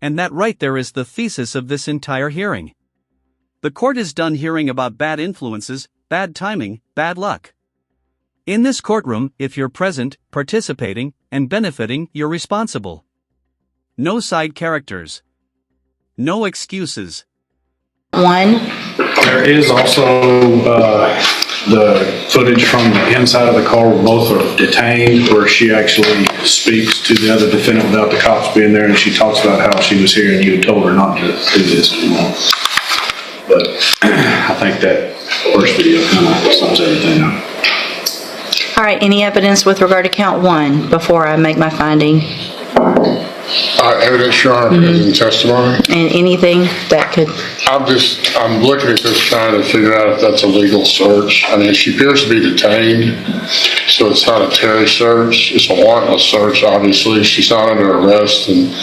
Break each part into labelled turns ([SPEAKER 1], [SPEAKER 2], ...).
[SPEAKER 1] And that right there is the thesis of this entire hearing. The court is done hearing about bad influences, bad timing, bad luck. In this courtroom, if you're present, participating, and benefiting, you're responsible. No side characters. No excuses.
[SPEAKER 2] One.
[SPEAKER 3] There is also the footage from the inside of the car where both are detained, where she actually speaks to the other defendant without the cops being there, and she talks about how she was here and you had told her not to do this anymore. But I think that first video kind of sums everything up.
[SPEAKER 2] All right, any evidence with regard to count one before I make my finding?
[SPEAKER 4] Evidence, Your Honor, as in testimony.
[SPEAKER 2] And anything that could...
[SPEAKER 4] I'm looking at this trying to figure out if that's a legal search. I mean, she appears to be detained, so it's not a Terry search. It's a warrantless search, obviously. She's not under arrest and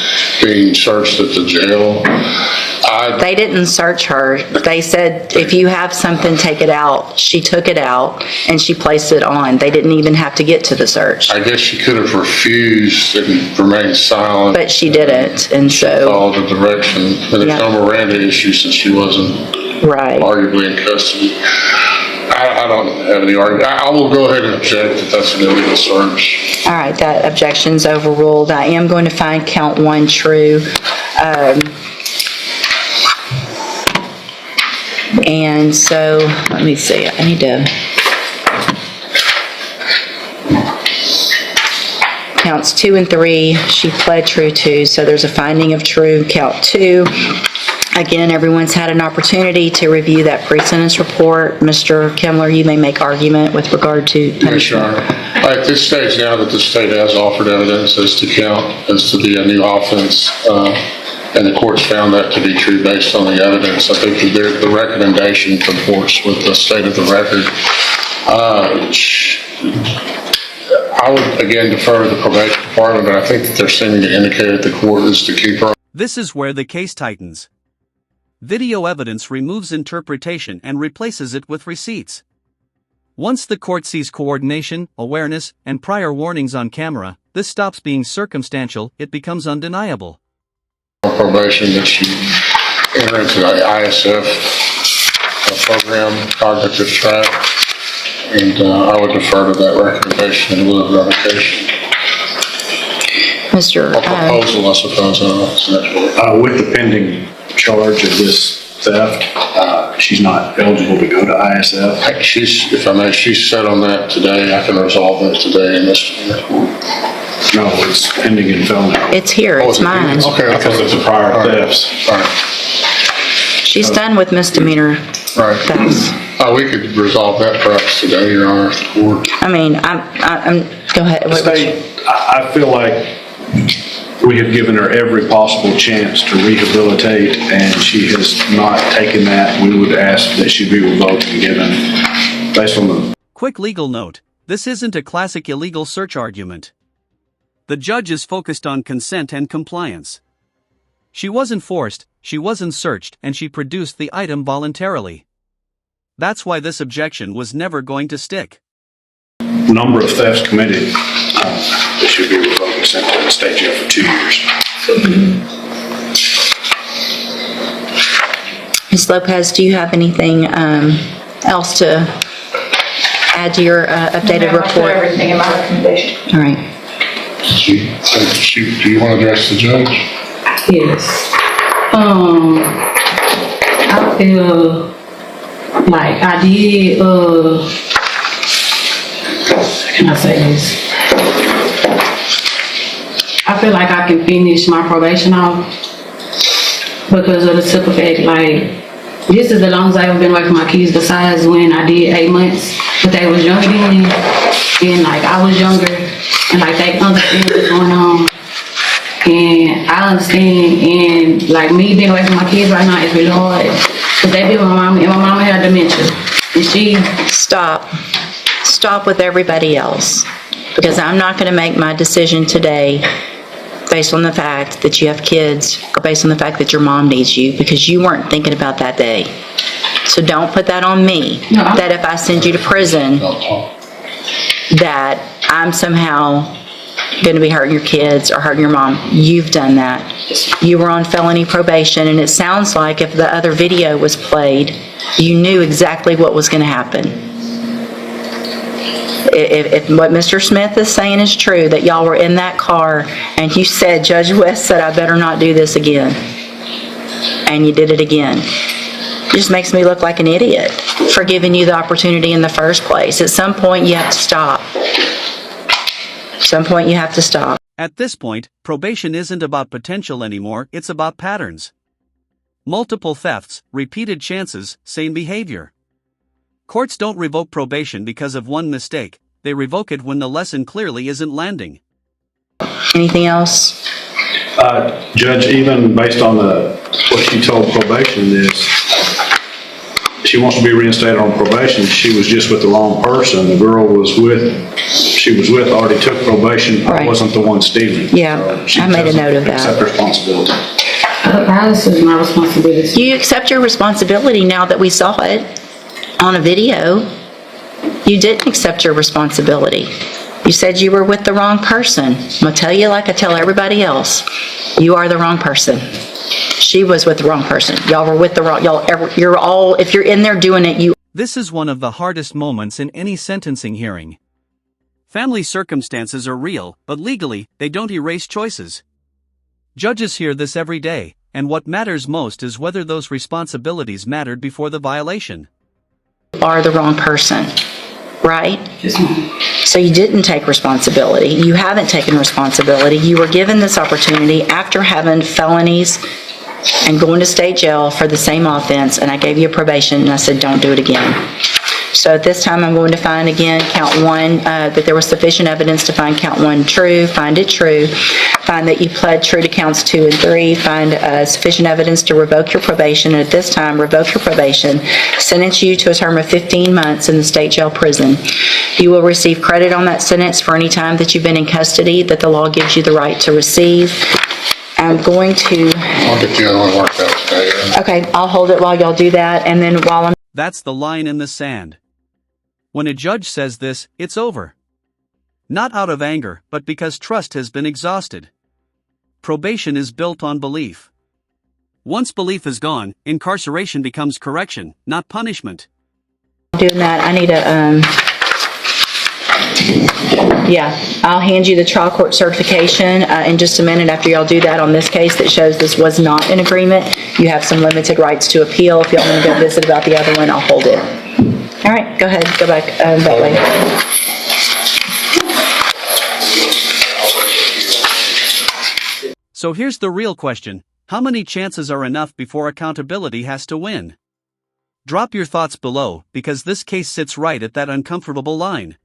[SPEAKER 4] being searched at the jail.
[SPEAKER 2] They didn't search her. They said, if you have something, take it out. She took it out and she placed it on. They didn't even have to get to the search.
[SPEAKER 4] I guess she could have refused and remained silent.
[SPEAKER 2] But she didn't, and so...
[SPEAKER 4] Followed the direction. And there's no Miranda issue since she wasn't arguably in custody. I don't have any argument. I will go ahead and object that that's an illegal search.
[SPEAKER 2] All right, that objection's overruled. I am going to find count one true. And so, let me see, I need to... Counts 2 and 3, she pled true to, so there's a finding of true. Count 2. Again, everyone's had an opportunity to review that pre-sentence report. Mr. Kemmler, you may make argument with regard to punishment.
[SPEAKER 4] Yes, Your Honor. At this stage now that the state has offered evidence as to count, as to the new offense, and the court's found that to be true based on the evidence, I think the recommendation comports with the state of the record. I would again defer to the probation department, but I think that they're seeming to indicate that the court is to keep her.
[SPEAKER 1] This is where the case tightens. Video evidence removes interpretation and replaces it with receipts. Once the court sees coordination, awareness, and prior warnings on camera, this stops being circumstantial, it becomes undeniable.
[SPEAKER 4] Probation that she entered into the ISF program, cognitive track, and I would defer to that recommendation in lieu of revocation.
[SPEAKER 2] Mr.
[SPEAKER 4] A proposal, I suppose.
[SPEAKER 3] With the pending charge of this theft, she's not eligible to go to ISF.
[SPEAKER 4] If I may, she's set on that today. I can resolve that today in this court.
[SPEAKER 3] No, it's pending in felony.
[SPEAKER 2] It's here, it's mine.
[SPEAKER 4] Okay,
[SPEAKER 3] because it's a prior thefts.
[SPEAKER 4] All right.
[SPEAKER 2] She's done with misdemeanor thefts.
[SPEAKER 4] We could resolve that perhaps today, Your Honor, if the court.
[SPEAKER 2] I mean, I'm go ahead.
[SPEAKER 3] I feel like we have given her every possible chance to rehabilitate, and she has not taken that. We would ask that she be revoked and given based on the...
[SPEAKER 1] Quick legal note, this isn't a classic illegal search argument. The judge is focused on consent and compliance. She wasn't forced, she wasn't searched, and she produced the item voluntarily. That's why this objection was never going to stick.
[SPEAKER 3] Number of thefts committed, they should be revoked and sent to the state jail for 2 years.
[SPEAKER 2] Ms. Lopez, do you have anything else to add to your updated report?
[SPEAKER 5] Everything in my recommendation.
[SPEAKER 2] All right.
[SPEAKER 4] Do you want to address the judge?
[SPEAKER 5] Yes. I feel like I did, how can I say this? I feel like I can finish my probation off because of the simple fact, like, this is the longest I've been working with my kids besides when I did 8 months, but they was younger than me, and like I was younger, and like they understand what's going on. And I understand, and like me being away from my kids right now is really hard. Because they be with my mama, and my mama had dementia. And she...
[SPEAKER 2] Stop with everybody else. Because I'm not going to make my decision today based on the fact that you have kids, or based on the fact that your mom needs you, because you weren't thinking about that day. So don't put that on me. No. That if I send you to prison, that I'm somehow going to be hurting your kids or hurting your mom. You've done that. You were on felony probation, and it sounds like if the other video was played, you knew exactly what was going to happen. If what Mr. Smith is saying is true, that y'all were in that car and you said, Judge West said, I better not do this again, and you did it again, it just makes me look like an idiot for giving you the opportunity in the first place. At some point, you have to stop. At some point, you have to stop.
[SPEAKER 1] At this point, probation isn't about potential anymore, it's about patterns. Multiple thefts, repeated chances, same behavior. Courts don't revoke probation because of one mistake, they revoke it when the lesson clearly isn't landing.
[SPEAKER 2] Anything else?
[SPEAKER 3] Judge, even based on what she told probation is, she wants to be reinstated on probation. She was just with the wrong person. The girl she was with already took probation,
[SPEAKER 2] Right.
[SPEAKER 3] wasn't the one stealing.
[SPEAKER 2] Yeah,
[SPEAKER 3] So
[SPEAKER 2] I made a note of that.
[SPEAKER 3] Accept responsibility.
[SPEAKER 5] How is this my responsibility?
[SPEAKER 2] You accept your responsibility now that we saw it on a video. You didn't accept your responsibility. You said you were with the wrong person. I'm going to tell you like I tell everybody else. You are the wrong person. She was with the wrong person. Y'all were with the wrong, you're all, if you're in there doing it, you.
[SPEAKER 1] This is one of the hardest moments in any sentencing hearing. Family circumstances are real, but legally, they don't erase choices. Judges hear this every day, and what matters most is whether those responsibilities mattered before the violation.
[SPEAKER 2] Are the wrong person, right?
[SPEAKER 5] Yes, ma'am.
[SPEAKER 2] So you didn't take responsibility. You haven't taken responsibility. You were given this opportunity after having felonies and going to state jail for the same offense, and I gave you a probation, and I said, don't do it again. So at this time, I'm going to find again count one, that there was sufficient evidence to find count one true, find it true, find that you pled true to counts 2 and 3, find sufficient evidence to revoke your probation, and at this time, revoke your probation, sentence you to a term of 15 months in the state jail prison. You will receive credit on that sentence for any time that you've been in custody that the law gives you the right to receive. I'm going to...
[SPEAKER 4] I'll get the other one worked out today.
[SPEAKER 2] Okay, I'll hold it while y'all do that, and then while I'm...
[SPEAKER 1] That's the line in the sand. When a judge says this, it's over. Not out of anger, but because trust has been exhausted. Probation is built on belief. Once belief is gone, incarceration becomes correction, not punishment.
[SPEAKER 2] doing that, I need a, yeah, I'll hand you the trial court certification in just a minute after y'all do that on this case that shows this was not an agreement. You have some limited rights to appeal. If y'all want to go visit about the other one, I'll hold it. All right, go ahead, go back that way.
[SPEAKER 1] So here's the real question. How many chances are enough before accountability has to win? Drop your thoughts below, because this case sits right at that uncomfortable line.